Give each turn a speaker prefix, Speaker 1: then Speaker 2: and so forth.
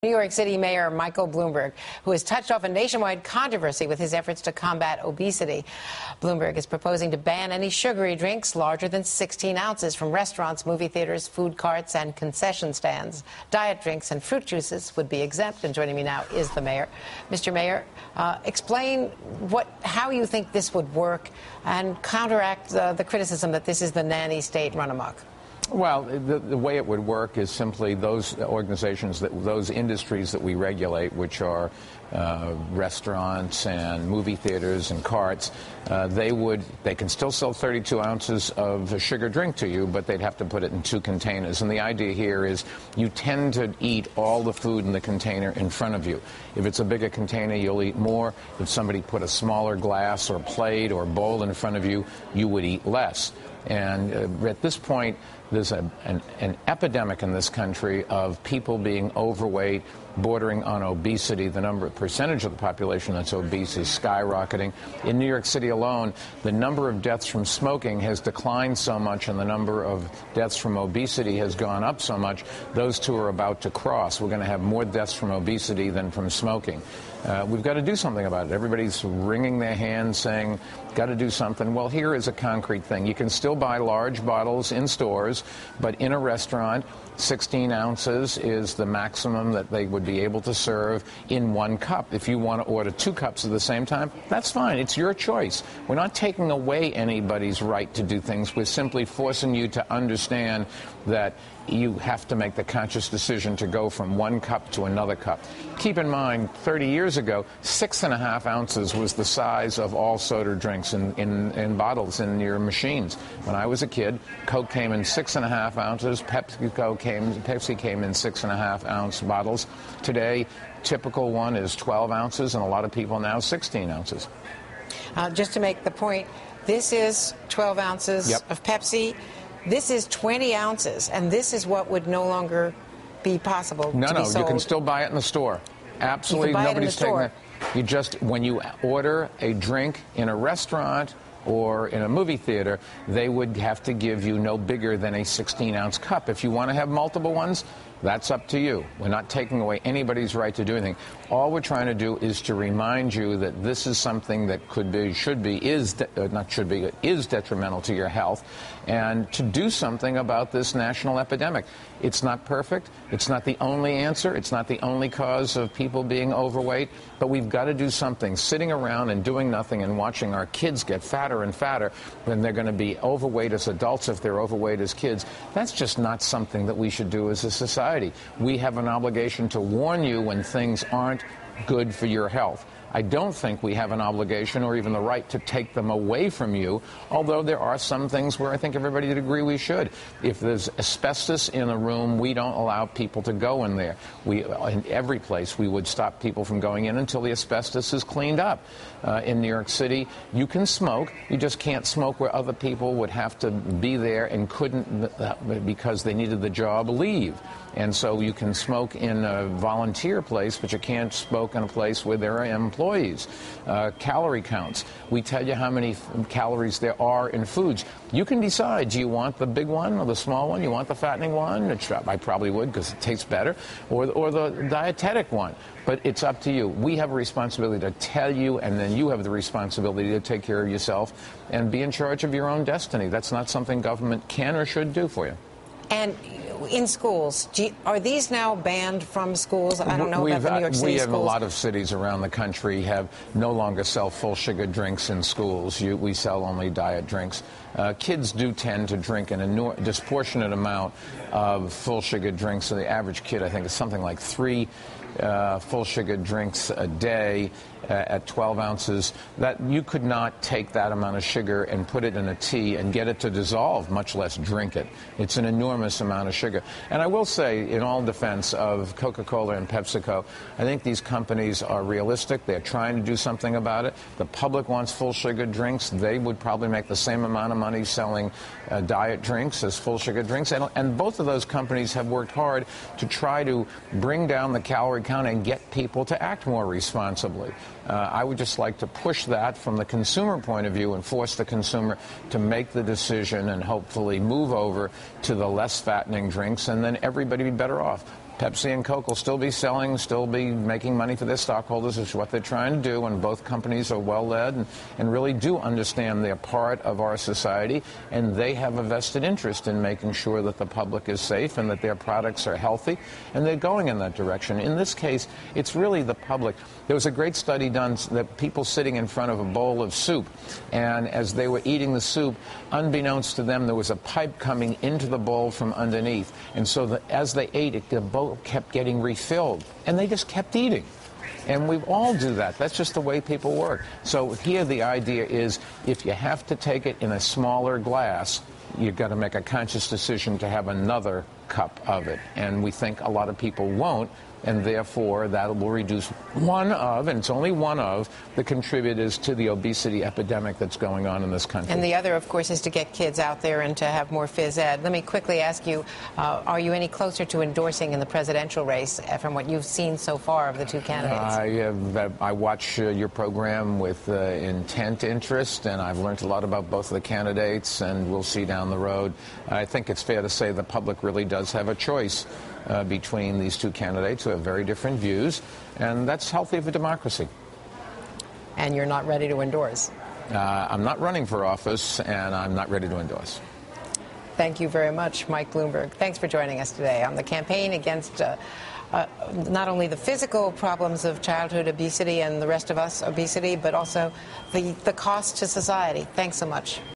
Speaker 1: New York City Mayor Michael Bloomberg, who has touched off a nationwide controversy with his efforts to combat obesity. Bloomberg is proposing to ban any sugary drinks larger than 16 ounces from restaurants, movie theaters, food carts, and concession stands. Diet drinks and fruit juices would be exempt. And joining me now is the mayor. Mr. Mayor, explain how you think this would work and counteract the criticism that this is the nanny state run amok.
Speaker 2: Well, the way it would work is simply those organizations, those industries that we regulate, which are restaurants and movie theaters and carts, they can still sell 32 ounces of a sugar drink to you, but they'd have to put it in 2 containers. And the idea here is you tend to eat all the food in the container in front of you. If it's a bigger container, you'll eat more. If somebody put a smaller glass or plate or bowl in front of you, you would eat less. And at this point, there's an epidemic in this country of people being overweight, bordering on obesity. The percentage of the population that's obese is skyrocketing. In New York City alone, the number of deaths from smoking has declined so much, and the number of deaths from obesity has gone up so much. Those two are about to cross. We're going to have more deaths from obesity than from smoking. We've got to do something about it. Everybody's wringing their hands saying, got to do something. Well, here is a concrete thing. You can still buy large bottles in stores, but in a restaurant, 16 ounces is the maximum that they would be able to serve in 1 cup. If you want to order 2 cups at the same time, that's fine. It's your choice. We're not taking away anybody's right to do things. We're simply forcing you to understand that you have to make the conscious decision to go from 1 cup to another cup. Keep in mind, 30 years ago, 6.5 ounces was the size of all soda drinks in bottles in your machines. When I was a kid, Coke came in 6.5 ounces, Pepsi came in 6.5 ounce bottles. Today, typical one is 12 ounces, and a lot of people now 16 ounces.
Speaker 1: Just to make the point, this is 12 ounces of Pepsi. This is 20 ounces, and this is what would no longer be possible.
Speaker 2: No,
Speaker 1: be sold.
Speaker 2: You can still buy it in the store. Absolutely, nobody's taking it. You just, when you order a drink in a restaurant or in a movie theater, they would have to give you no bigger than a 16-ounce cup. If you want to have multiple ones, that's up to you. We're not taking away anybody's right to do anything. All we're trying to do is to remind you that this is something that is detrimental to your health, and to do something about this national epidemic. It's not perfect. It's not the only answer. It's not the only cause of people being overweight, but we've got to do something. Sitting around and doing nothing and watching our kids get fatter and fatter when they're going to be overweight as adults if they're overweight as kids, that's just not something that we should do as a society. We have an obligation to warn you when things aren't good for your health. I don't think we have an obligation or even the right to take them away from you, although there are some things where I think everybody would agree we should. If there's asbestos in a room, we don't allow people to go in there. In every place, we would stop people from going in until the asbestos is cleaned up. In New York City, you can smoke. You just can't smoke where other people would have to be there and couldn't, because they needed the job, leave. And so you can smoke in a volunteer place, but you can't smoke in a place where there are employees. Calorie counts. We tell you how many calories there are in foods. You can decide, do you want the big one or the small one? You want the fattening one? Which I probably would because it tastes better. Or the dietetic one. But it's up to you. We have a responsibility to tell you, and then you have the responsibility to take care of yourself and be in charge of your own destiny. That's not something government can or should do for you.
Speaker 1: And in schools, are these now banned from schools? I don't know about the New York City schools.
Speaker 2: A lot of cities around the country have no longer sell full sugar drinks in schools. We sell only diet drinks. Kids do tend to drink an disproportionate amount of full sugar drinks. So the average kid, I think, is something like 3 full sugar drinks a day at 12 ounces. That you could not take that amount of sugar and put it in a tea and get it to dissolve, much less drink it. It's an enormous amount of sugar. And I will say, in all defense of Coca-Cola and PepsiCo, I think these companies are realistic. They're trying to do something about it. The public wants full sugar drinks. They would probably make the same amount of money selling diet drinks as full sugar drinks. And both of those companies have worked hard to try to bring down the calorie count and get people to act more responsibly. I would just like to push that from the consumer point of view and force the consumer to make the decision and hopefully move over to the less fattening drinks, and then everybody be better off. Pepsi and Coke will still be selling, still be making money for their stockholders, which is what they're trying to do, and both companies are well-led and really do understand they're part of our society, and they have a vested interest in making sure that the public is safe and that their products are healthy, and they're going in that direction. In this case, it's really the public. There was a great study done that people sitting in front of a bowl of soup, and as they were eating the soup, unbeknownst to them, there was a pipe coming into the bowl from underneath, and so that as they ate it, the bowl kept getting refilled, and they just kept eating. And we all do that. That's just the way people work. So here the idea is, if you have to take it in a smaller glass, you've got to make a conscious decision to have another cup of it. And we think a lot of people won't, and therefore that will reduce one of, and it's only one of, the contributors to the obesity epidemic that's going on in this country.
Speaker 1: And the other, of course, is to get kids out there and to have more phys ed. Let me quickly ask you, are you any closer to endorsing in the presidential race from what you've seen so far of the two candidates?
Speaker 2: I watch your program with intent interest, and I've learned a lot about both of the candidates, and we'll see down the road. I think it's fair to say the public really does have a choice between these two candidates who have very different views, and that's healthy for democracy.
Speaker 1: And you're not ready to endorse?
Speaker 2: I'm not running for office, and I'm not ready to endorse.
Speaker 1: Thank you very much, Mike Bloomberg. Thanks for joining us today on the campaign against not only the physical problems of childhood obesity and the rest of us obesity, but also the cost to society. Thanks so much.